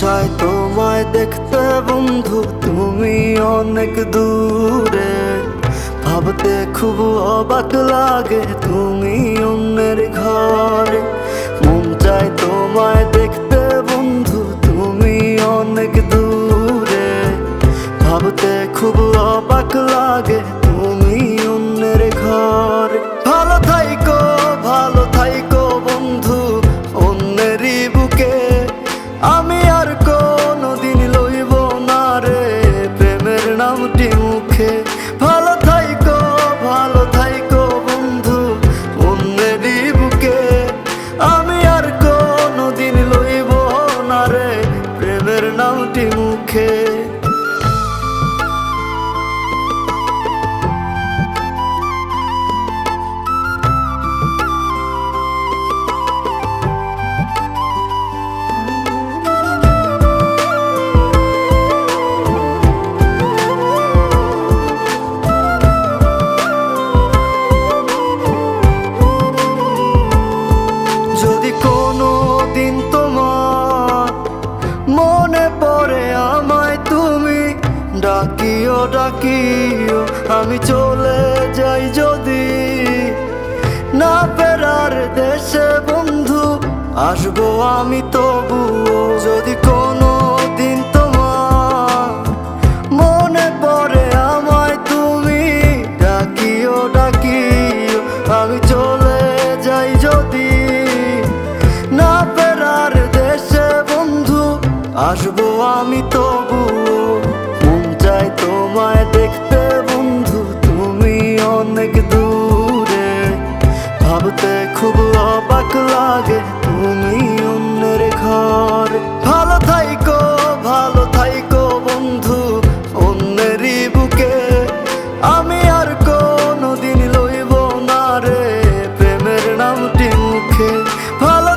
চাই তোমায় দেখতে বন্ধু, তুমি অনেক দূরে। ভাবতে খুব অবাক লাগে তুমি অন্যের ঘরে। মন চাই তোমায় দেখতে বন্ধু, তুমি অনেক দূরে। ভাবতে খুব অবাক লাগে তুমি অন্যের ঘরে। ভালো থাইকো বন্ধু অন্যেরই বুকে। আমি আর কোনোদিন লইব না রে প্রেমের নামটি মুখে। ভালো থাইকো বন্ধু অন্যেরই বুকে। আমি আর কোনোদিন লইব না রে প্রেমের নামটি মুখে। যদি কোনো দিন তোমার মনে পড়ে আমায় তুমি ডাকিও আমি চলে যাই যদি। না ফেরার দেশে বন্ধু আসবো আমি তবুও। যদি কোনো দিন তোমার মনে পড়ে আমায় তুমি ডাকিও আমি চলে যাই যদি। না ফেরার দেশে বন্ধু আসবো আমি তবুও। মন চাই তোমায় দেখতে বন্ধু, তুমি অনেক দূরে। ভাবতে খুব অবাক লাগে তুমি অন্যের ঘরে। ভালো থাইকো বন্ধু অন্যেরই বুকে। আমি আর কোনোদিন লইব না রে প্রেমের নামটি মুখে। ভালো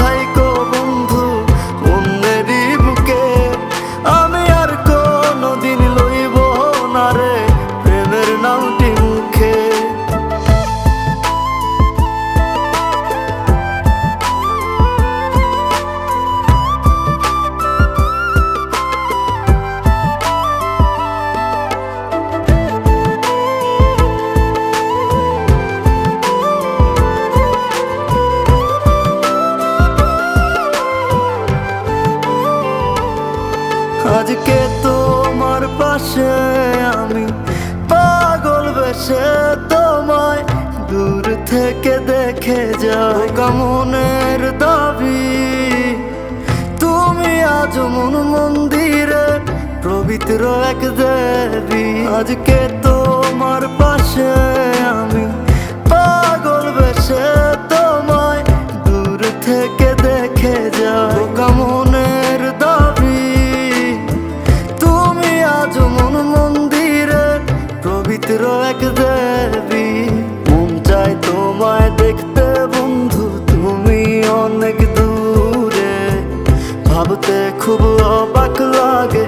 থাইকো বন্ধু অন্যেরই বুকে। আমি আর কোনোদিন লইব না রে প্রেমের নামটি মুখে। আজকে তোমার পাশে আমি পাগল বেশে তোমায় দূর থেকে দেখে যাই। মনের দাবি তুমি আজ মন মন্দিরে পবিত্র এক দেবী। আজকে তোমার পাশে আমি পাগল বেশে তোমায় দূর থেকে দেখে যাই। মনের দাবি তুমি আজ মন মন্দিরে পবিত্র এক দেবী। মন চাই তোমায় দেখতে বন্ধু, তুমি অনেক দূরে। ভাবতে খুব অবাক লাগে